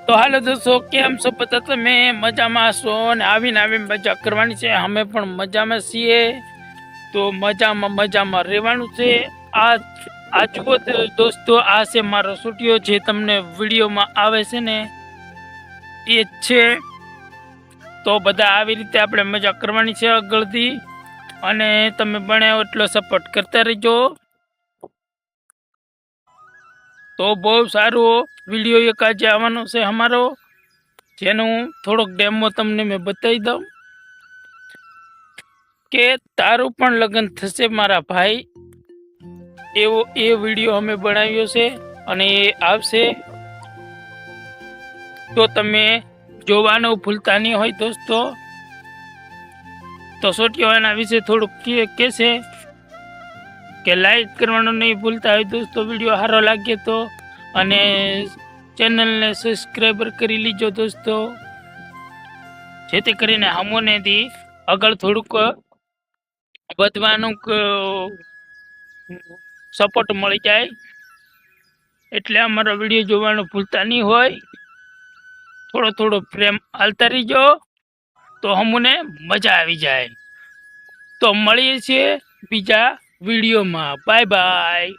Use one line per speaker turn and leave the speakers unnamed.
તો હાલો દોસ્તો, કેમ છો બધા? તમે મજામાં છો ને? આવીને મજા કરવાની છે. અમે પણ મજામાં છીએ, તો મજામાં રહેવાનું છે. આ જુઓ દોસ્તો, આ છે મારો સ્ટુડિયો, જે તમને વિડીયોમાં આવે છે ને એ જ છે. તો બધા આવી રીતે આપણે મજા કરવાની છે આગળથી, અને તમે બને એટલો સપોર્ટ કરતા રહેજો. તો બહુ સારો વિડીયો એક આજે આવવાનો છે અમારો, જેનું થોડોક ડેમો તમને મેં બતાવી દઉં કે તારું પણ લગ્ન થશે મારા ભાઈ, એવો એ વિડીયો અમે બનાવ્યો છે અને એ આવશે. તો તમે જોવાનું ભૂલતા નહીં હોય દોસ્તો. તો સોટીઓ એના વિશે થોડુંક કહેશે કે લાઈક કરવાનું નહીં ભૂલતા હોય દોસ્તો, વિડીયો સારો લાગે તો, અને ચેનલને સબસ્ક્રાઈબર કરી લીજો દોસ્તો, જેથી કરીને અમોનેથી આગળ થોડુંક વધવાનું સપોર્ટ મળી જાય. એટલે અમારો વિડીયો જોવાનું ભૂલતા નહીં હોય. થોડો પ્રેમ આલતા રહીજો, તો અમને મજા આવી જાય. તો મળીએ છીએ બીજા વિડીયોમાં. Bye bye.